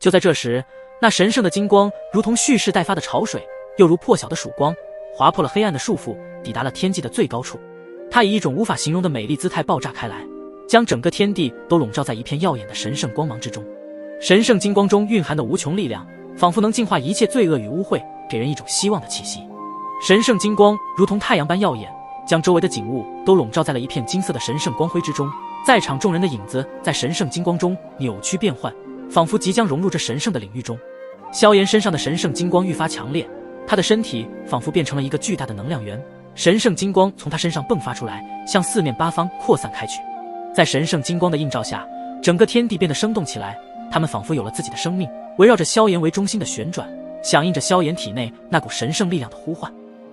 就在这时，那神圣的金光如同蓄势待发的潮水，又如破晓的曙光，划破了黑暗的束缚，抵达了天际的最高处。它以一种无法形容的美丽姿态爆炸开来，将整个天地都笼罩在一片耀眼的神圣光芒之中。神圣金光中蕴含的无穷力量，仿佛能净化一切罪恶与污秽，给人一种希望的气息。神圣金光如同太阳般耀眼，将周围的景物都笼罩在了一片金色的神圣光辉之中。在场众人的影子在神圣金光中扭曲变换，仿佛即将融入这神圣的领域中。萧炎身上的神圣金光愈发强烈，他的身体仿佛变成了一个巨大的能量源，神圣金光从他身上迸发出来，向四面八方扩散开去。在神圣金光的映照下，整个天地变得生动起来，他们仿佛有了自己的生命，围绕着萧炎为中心的旋转，响应着萧炎体内那股神圣力量的呼唤。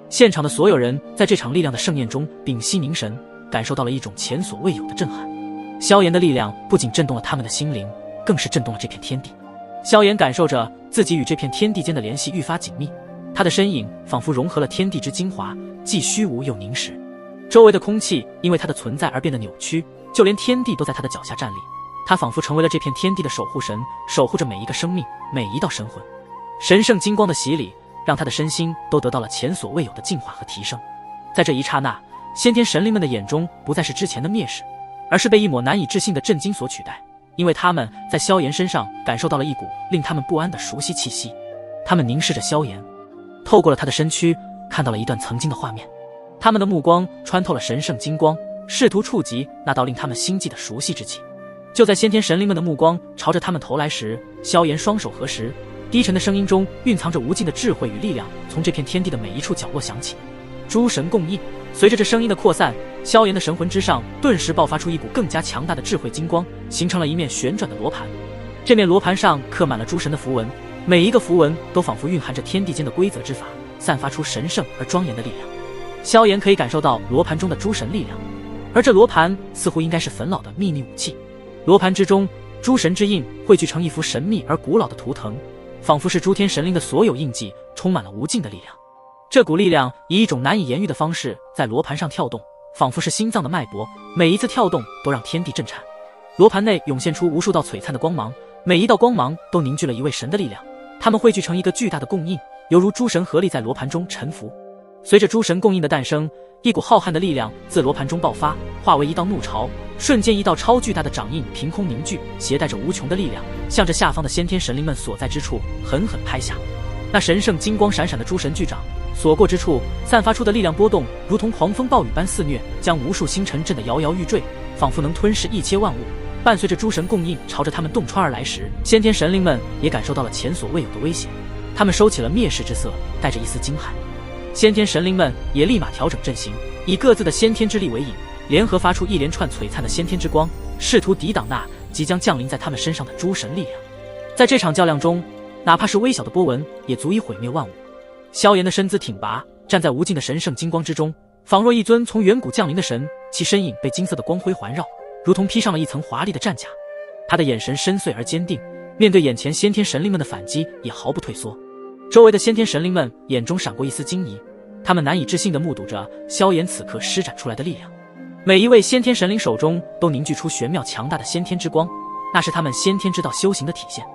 现场的所有人在这场力量的盛宴中屏息凝神，感受到了一种前所未有的震撼。萧炎的力量不仅震动了他们的心灵，更是震动了这片天地。萧炎感受着自己与这片天地间的联系愈发紧密，他的身影仿佛融合了天地之精华，既虚无又凝实。周围的空气因为他的存在而变得扭曲，就连天地都在他的脚下站立。他仿佛成为了这片天地的守护神，守护着每一个生命，每一道神魂。神圣金光的洗礼让他的身心都得到了前所未有的净化和提升。在这一刹那，先天神灵们的眼中不再是之前的蔑视，而是被一抹难以置信的震惊所取代，因为他们在萧炎身上感受到了一股令他们不安的熟悉气息。他们凝视着萧炎，透过了他的身躯，看到了一段曾经的画面。他们的目光穿透了神圣金光，试图触及那道令他们心悸的熟悉之气。就在先天神灵们的目光朝着他们投来时，萧炎双手合十，低沉的声音中蕴藏着无尽的智慧与力量，从这片天地的每一处角落响起。诸神共印。随着这声音的扩散，萧炎的神魂之上顿时爆发出一股更加强大的智慧金光，形成了一面旋转的罗盘。这面罗盘上刻满了诸神的符文，每一个符文都仿佛蕴含着天地间的规则之法，散发出神圣而庄严的力量。萧炎可以感受到罗盘中的诸神力量，而这罗盘似乎应该是焚老的秘密武器。罗盘之中，诸神之印汇聚成一幅神秘而古老的图腾，仿佛是诸天神灵的所有印记，充满了无尽的力量。这股力量以一种难以言喻的方式在罗盘上跳动，仿佛是心脏的脉搏，每一次跳动都让天地震颤。罗盘内涌现出无数道璀璨的光芒，每一道光芒都凝聚了一位神的力量，它们汇聚成一个巨大的共印，犹如诸神合力在罗盘中沉浮。随着诸神共印的诞生，一股浩瀚的力量自罗盘中爆发，化为一道怒潮，瞬间一道超巨大的掌印凭空凝聚，携带着无穷的力量，向着下方的先天神灵们所在之处狠狠拍下。那神圣金光闪闪的诸神巨掌所过之处，散发出的力量波动如同狂风暴雨般肆虐，将无数星辰震得摇摇欲坠，仿佛能吞噬一切万物。伴随着诸神共印朝着他们洞穿而来时，先天神灵们也感受到了前所未有的威胁，他们收起了蔑视之色，带着一丝惊骇。先天神灵们也立马调整阵型，以各自的先天之力为引，联合发出一连串璀璨的先天之光，试图抵挡那即将降临在他们身上的诸神力量。在这场较量中，哪怕是微小的波纹也足以毁灭万物。萧炎的身姿挺拔，站在无尽的神圣金光之中，仿若一尊从远古降临的神，其身影被金色的光辉环绕，如同披上了一层华丽的战甲。他的眼神深邃而坚定，面对眼前先天神灵们的反击也毫不退缩。周围的先天神灵们眼中闪过一丝惊疑，他们难以置信地目睹着萧炎此刻施展出来的力量。每一位先天神灵手中都凝聚出玄妙强大的先天之光，那是他们先天之道修行的体现。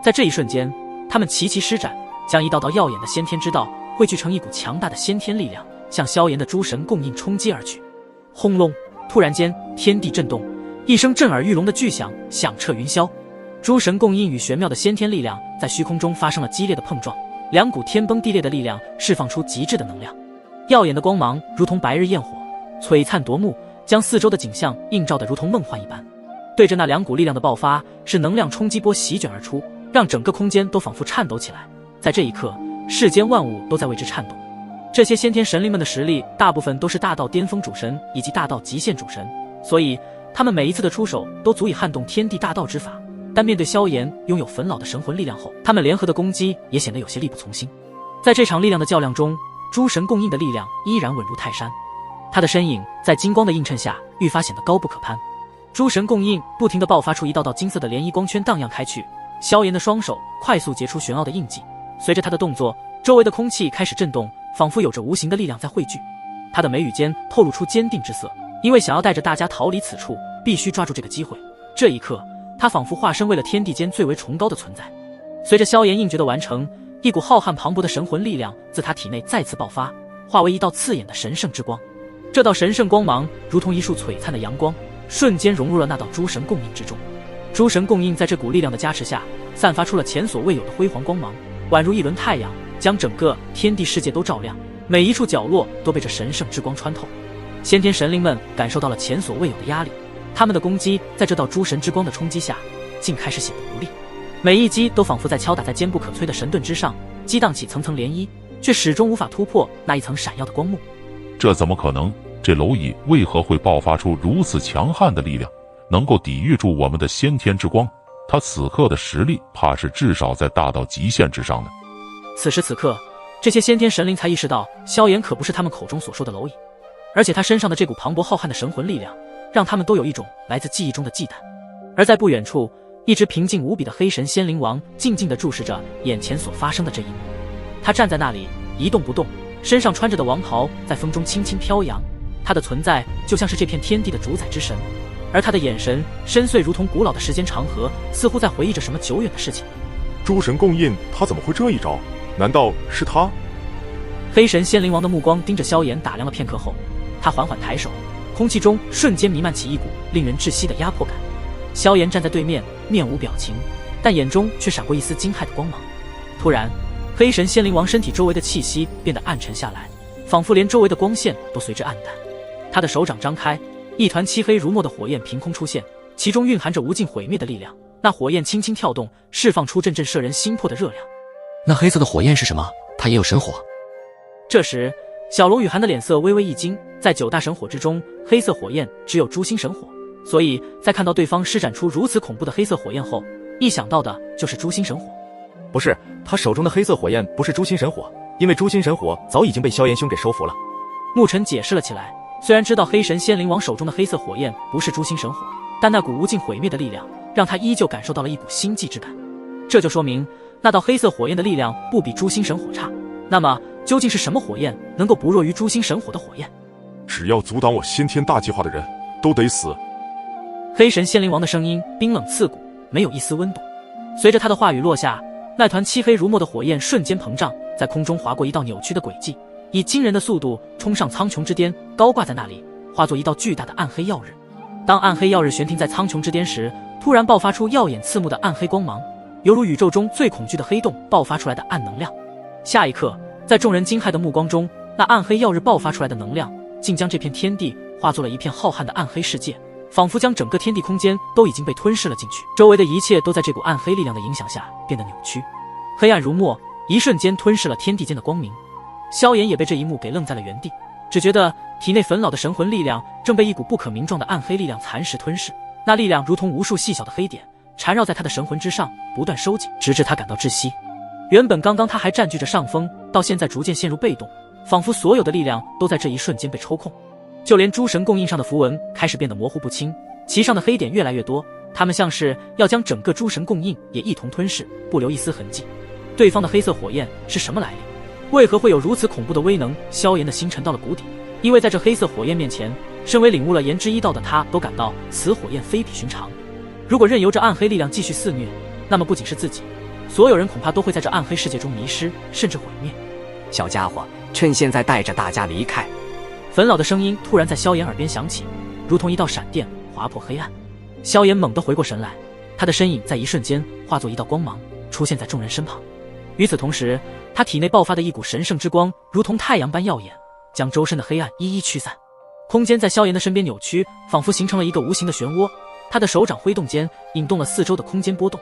在这一瞬间，他们齐齐施展，将一道道耀眼的先天之道汇聚成一股强大的先天力量，向萧炎的诸神共印冲击而去。轰隆！突然间，天地震动，一声震耳欲聋的巨响响彻云霄。诸神共印与玄妙的先天力量在虚空中发生了激烈的碰撞，两股天崩地裂的力量释放出极致的能量。耀眼的光芒如同白日焰火，璀璨夺目，将四周的景象映照得如同梦幻一般。对着那两股力量的爆发，是能量冲击波席卷而出，让整个空间都仿佛颤抖起来。在这一刻，世间万物都在为之颤动。这些先天神灵们的实力大部分都是大道巅峰主神以及大道极限主神，所以他们每一次的出手都足以撼动天地大道之法。但面对萧炎拥有焚老的神魂力量后，他们联合的攻击也显得有些力不从心。在这场力量的较量中，诸神共印的力量依然稳如泰山，他的身影在金光的映衬下愈发显得高不可攀。诸神共印不停地爆发出一道道金色的涟漪光圈荡漾开去，萧炎的双手快速结出玄奥的印记，随着他的动作，周围的空气开始震动，仿佛有着无形的力量在汇聚。他的眉宇间透露出坚定之色，因为想要带着大家逃离此处，必须抓住这个机会。这一刻，他仿佛化身为了天地间最为崇高的存在。随着萧炎硬诀的完成，一股浩瀚磅礴的神魂力量自他体内再次爆发，化为一道刺眼的神圣之光。这道神圣光芒如同一束璀璨的阳光，瞬间融入了那道诸神共印之中。诸神共印在这股力量的加持下，散发出了前所未有的辉煌光芒，宛如一轮太阳，将整个天地世界都照亮，每一处角落都被这神圣之光穿透。先天神灵们感受到了前所未有的压力，他们的攻击在这道诸神之光的冲击下，竟开始显得无力。每一击都仿佛在敲打在坚不可摧的神盾之上，激荡起层层涟漪，却始终无法突破那一层闪耀的光幕。这怎么可能？这蝼蚁为何会爆发出如此强悍的力量，能够抵御住我们的先天之光？他此刻的实力怕是至少在大道极限之上的。此时此刻，这些先天神灵才意识到，萧炎可不是他们口中所说的蝼蚁，而且他身上的这股磅礴浩瀚的神魂力量，让他们都有一种来自记忆中的忌惮。而在不远处，一只平静无比的黑神仙灵王静静地注视着眼前所发生的这一幕。他站在那里一动不动，身上穿着的王袍在风中轻轻飘扬，他的存在就像是这片天地的主宰之神，而他的眼神深邃如同古老的时间长河，似乎在回忆着什么久远的事情。诸神共印，他怎么会这一招？难道是他？黑神仙灵王的目光盯着萧炎打量了片刻后，他缓缓抬手，空气中瞬间弥漫起一股令人窒息的压迫感。萧炎站在对面，面无表情，但眼中却闪过一丝惊骇的光芒。突然，黑神仙灵王身体周围的气息变得暗沉下来，仿佛连周围的光线都随之暗淡。他的手掌张开，一团漆黑如墨的火焰凭空出现，其中蕴含着无尽毁灭的力量。那火焰轻轻跳动，释放出阵阵摄人心魄的热量。那黑色的火焰是什么？它也有神火？这时，小龙雨涵的脸色微微一惊，在9大神火之中，黑色火焰只有诛心神火，所以在看到对方施展出如此恐怖的黑色火焰后，一想到的就是诛心神火。不是，他手中的黑色火焰不是诛心神火，因为诛心神火早已经被萧炎兄给收服了。牧尘解释了起来，虽然知道黑神仙灵王手中的黑色火焰不是诛心神火，但那股无尽毁灭的力量让他依旧感受到了一股心悸之感。这就说明那道黑色火焰的力量不比诛心神火差。那么究竟是什么火焰能够不弱于诛心神火的火焰？只要阻挡我先天大计划的人都得死。黑神仙灵王的声音冰冷刺骨，没有一丝温度。随着他的话语落下，那团漆黑如墨的火焰瞬间膨胀，在空中划过一道扭曲的轨迹，以惊人的速度冲上苍穹之巅，高挂在那里，化作一道巨大的暗黑曜日。当暗黑曜日悬停在苍穹之巅时，突然爆发出耀眼刺目的暗黑光芒，犹如宇宙中最恐惧的黑洞爆发出来的暗能量。下一刻，在众人惊骇的目光中，那暗黑曜日爆发出来的能量竟将这片天地化作了一片浩瀚的暗黑世界，仿佛将整个天地空间都已经被吞噬了进去，周围的一切都在这股暗黑力量的影响下变得扭曲，黑暗如墨，一瞬间吞噬了天地间的光明。萧炎也被这一幕给愣在了原地，只觉得体内焚老的神魂力量正被一股不可名状的暗黑力量蚕食吞噬，那力量如同无数细小的黑点，缠绕在他的神魂之上，不断收紧，直至他感到窒息。原本刚刚他还占据着上风，到现在逐渐陷入被动，仿佛所有的力量都在这一瞬间被抽空。就连诸神共印上的符文开始变得模糊不清，其上的黑点越来越多，他们像是要将整个诸神共印也一同吞噬，不留一丝痕迹。对方的黑色火焰是什么来历？为何会有如此恐怖的威能？萧炎的心沉到了谷底，因为在这黑色火焰面前，身为领悟了炎之一道的他都感到此火焰非比寻常。如果任由这暗黑力量继续肆虐，那么不仅是自己，所有人恐怕都会在这暗黑世界中迷失，甚至毁灭。小家伙，趁现在带着大家离开。焚老的声音突然在萧炎耳边响起，如同一道闪电划破黑暗。萧炎猛地回过神来，他的身影在一瞬间化作一道光芒，出现在众人身旁。与此同时，他体内爆发的一股神圣之光如同太阳般耀眼，将周身的黑暗一一驱散。空间在萧炎的身边扭曲，仿佛形成了一个无形的漩涡，他的手掌挥动间引动了四周的空间波动，